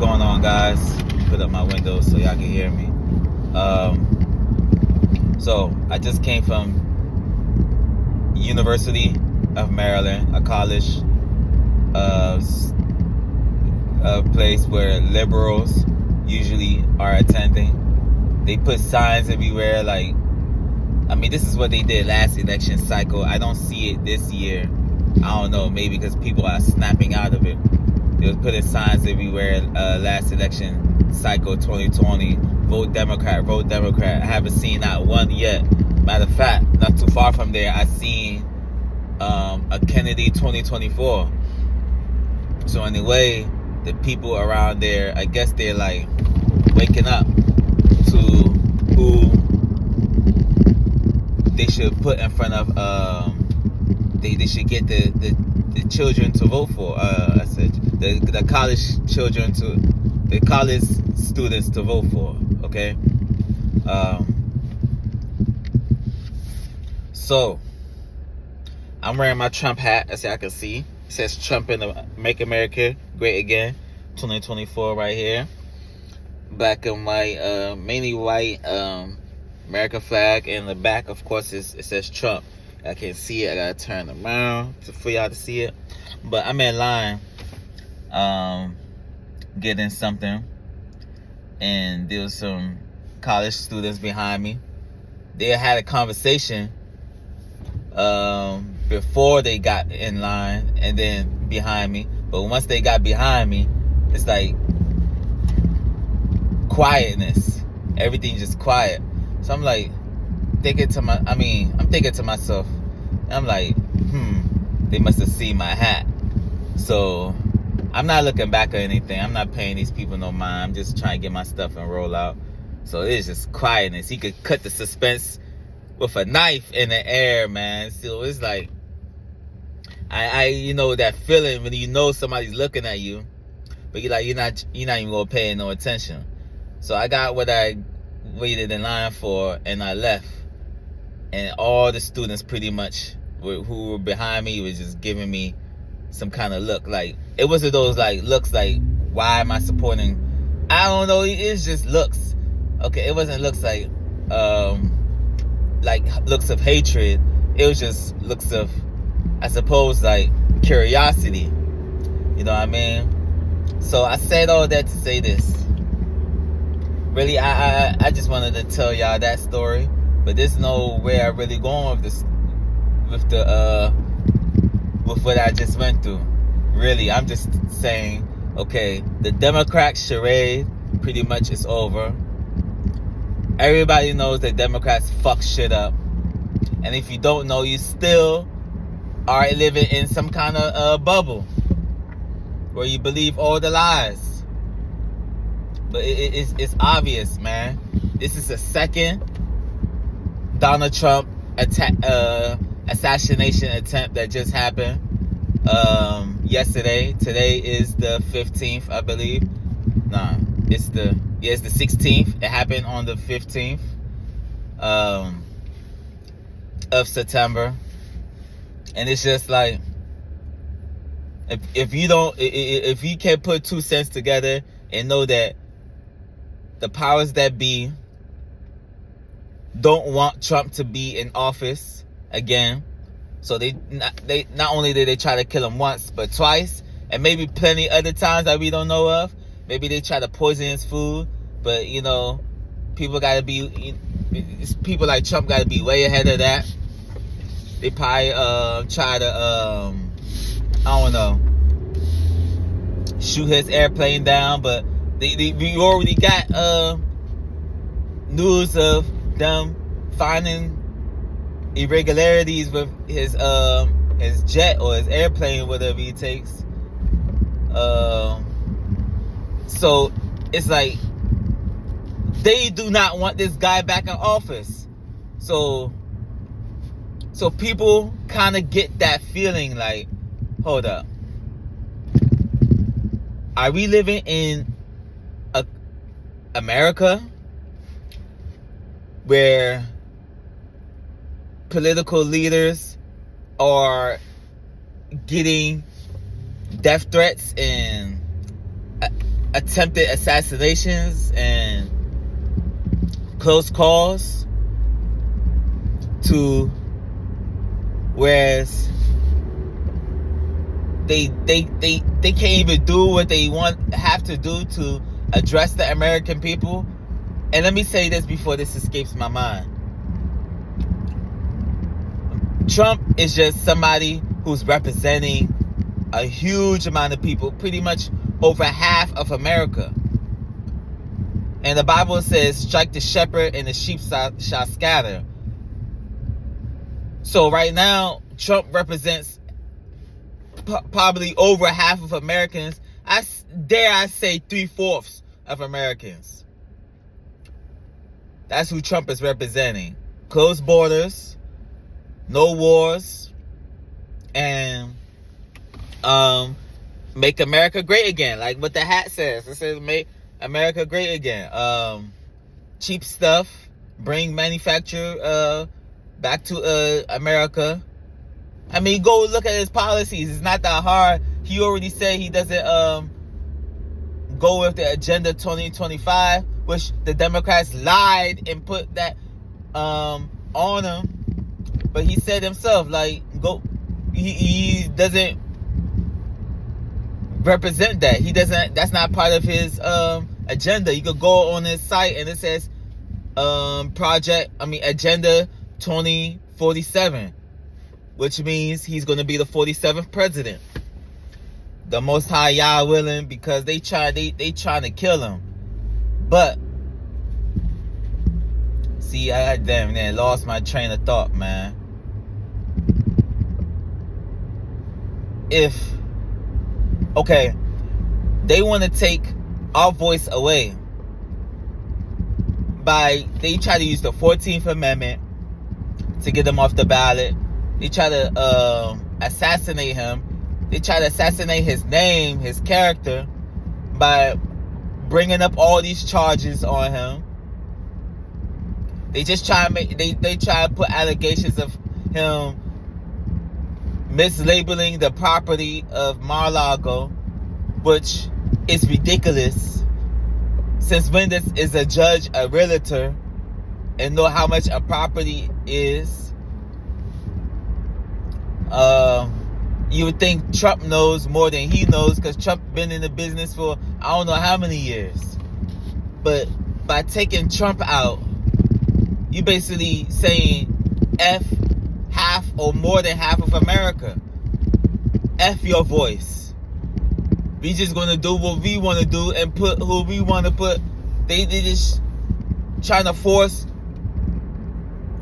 going on, guys? Put up my window so y'all can hear me. So I just came from University of Maryland, a college, a place where liberals usually are attending. They put signs everywhere, like, I mean, this is what they did last election cycle. I don't see it this year. I don't know, maybe because people are snapping out of it. They was putting signs everywhere last election cycle 2020. Vote Democrat, vote Democrat. I haven't seen not one yet. Matter of fact, not too far from there, I seen a Kennedy 2024. So anyway, the people around there, I guess they're like waking up to who they should put in front of. They should get the children to vote for. I said the college children the college students to vote for. Okay. So I'm wearing my Trump hat, as y'all can see. It says Trump in the Make America Great Again 2024 right here. Black and white, mainly white, American flag. In the back, of course, it says Trump. I can't see it. I gotta turn around for y'all to see it. But I'm in line, getting something, and there was some college students behind me. They had a conversation before they got in line, and then behind me. But once they got behind me, it's like quietness. Everything just quiet. So I'm like I'm thinking to myself, I'm like, they must have seen my hat. So I'm not looking back or anything. I'm not paying these people no mind. I'm just trying to get my stuff and roll out. So it's just quietness. He could cut the suspense with a knife in the air, man. So it's like, I you know that feeling when you know somebody's looking at you, but you're not even gonna pay no attention. So I got what I waited in line for, and I left. And all the students pretty much who were behind me was just giving me some kind of look. Like, it wasn't those like looks like, why am I supporting? I don't know. It's just looks. Okay, it wasn't looks like looks of hatred. It was just looks of, I suppose, like curiosity. You know what I mean? So I said all that to say this. Really, I just wanted to tell y'all that story, but there's nowhere I really going with this, with what I just went through. Really, I'm just saying, okay, the Democrat charade pretty much is over. Everybody knows that Democrats fuck shit up, and if you don't know, you still are living in some kind of bubble where you believe all the lies. But it's obvious, man. This is the second Donald Trump assassination attempt that just happened yesterday. Today is the 15th, I believe. Nah, it's the 16th. It happened on the 15th of September. And it's just like, if you can't put 2 cents together and know that the powers that be don't want Trump to be in office again, so they not only did they try to kill him once, but twice, and maybe plenty other times that we don't know of. Maybe they try to poison his food, but you know, people like Trump gotta be way ahead of that. They probably try to I don't know, shoot his airplane down, but we already got news of them finding irregularities with his jet or his airplane, whatever he takes. So it's like they do not want this guy back in office. So people kind of get that feeling like, hold up, are we living in America where political leaders are getting death threats and attempted assassinations and close calls, to whereas they can't even do what they have to do to address the American people. And let me say this before this escapes my mind. Trump is just somebody who's representing a huge amount of people, pretty much over half of America. And the Bible says, strike the shepherd and the sheep shall scatter. So right now, Trump represents probably over half of Americans. I say 3/4 of Americans. That's who Trump is representing. Closed borders, no wars, and make America great again. Like what the hat says. It says make America great again. Cheap stuff, bring manufacture back to America. I mean, go look at his policies. It's not that hard. He already said he doesn't go with the Agenda 2025, which the Democrats lied and put that on him. But he said himself, like, he doesn't represent that. He doesn't. That's not part of his agenda. You could go on his site and it says Agenda 2047, which means he's going to be the 47th president. The Most High Yah willing, because they trying to kill him. But see, I lost my train of thought, man. They want to take our voice away they try to use the 14th Amendment to get him off the ballot. They try to assassinate him. They try to assassinate his name, his character, by bringing up all these charges on him. They just try to they try to put allegations of him mislabeling the property of Mar-a-Lago, which is ridiculous. Since when is a judge a realtor and know how much a property is? You would think Trump knows more than he knows, because Trump been in the business for I don't know how many years. But by taking Trump out, you basically saying F half or more than half of America. F your voice. We just gonna do what we want to do and put who we want to put. They just trying to force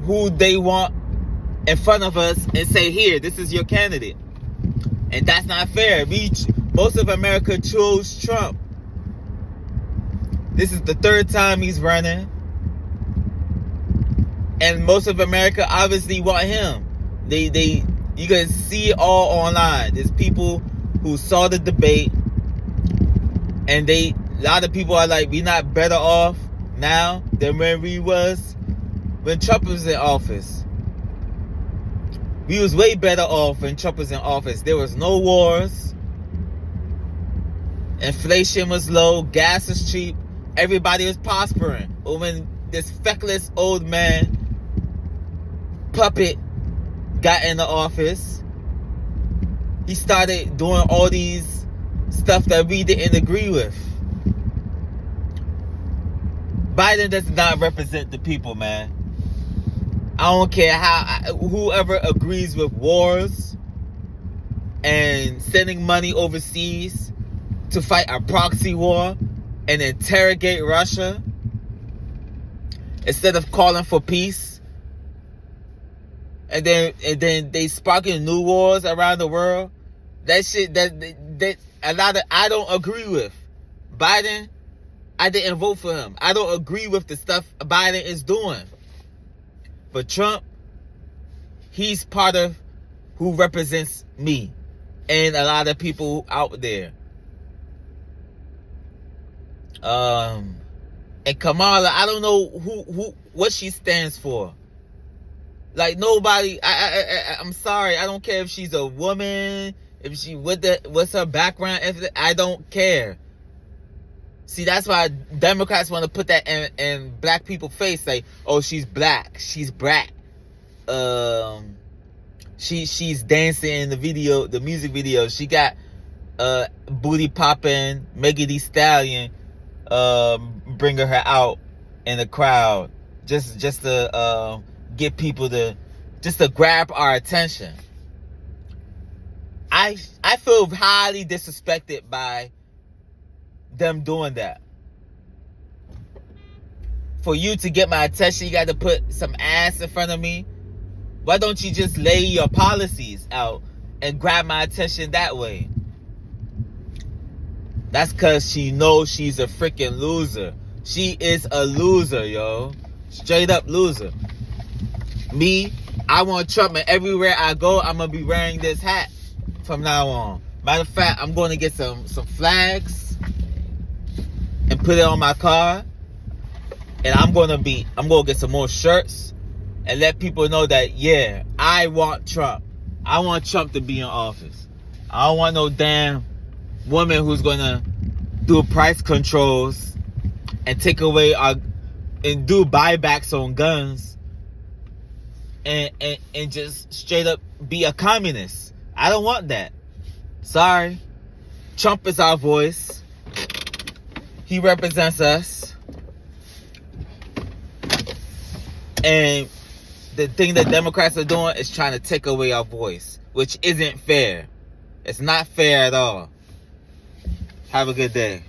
who they want in front of us and say, here, this is your candidate. And that's not fair. Most of America chose Trump. This is the third time he's running. And most of America obviously want him. You can see it all online. There's people who saw the debate, and a lot of people are like, we're not better off now than when Trump was in office. We was way better off when Trump was in office. There was no wars. Inflation was low. Gas was cheap. Everybody was prospering. But when this feckless old man puppet got in the office, he started doing all these stuff that we didn't agree with. Biden does not represent the people, man. I don't care whoever agrees with wars and sending money overseas to fight a proxy war and interrogate Russia instead of calling for peace. And then they sparking new wars around the world. That shit that a lot of I don't agree with. Biden, I didn't vote for him. I don't agree with the stuff Biden is doing. But Trump, he's part of who represents me and a lot of people out there. And Kamala, I don't know what she stands for. Like nobody, I'm sorry, I don't care if she's a woman, if she what's her background, I don't care. See, that's why Democrats want to put that in black people's face, like, oh, she's black, she's brat. She's dancing in the music video. She got booty popping, Megan Thee Stallion, bringing her out in the crowd, just to get people to grab our attention. I feel highly disrespected by them doing that. For you to get my attention, you got to put some ass in front of me. Why don't you just lay your policies out and grab my attention that way? That's because she knows she's a freaking loser. She is a loser, yo. Straight up loser. Me, I want Trump, and everywhere I go, I'm going to be wearing this hat from now on. Matter of fact, I'm going to get some flags and put it on my car. And I'm going to get some more shirts and let people know that, yeah, I want Trump. I want Trump to be in office. I don't want no damn woman who's going to do price controls and take away and do buybacks on guns and just straight up be a communist. I don't want that. Sorry. Trump is our voice. He represents us. And the thing that Democrats are doing is trying to take away our voice, which isn't fair. It's not fair at all. Have a good day.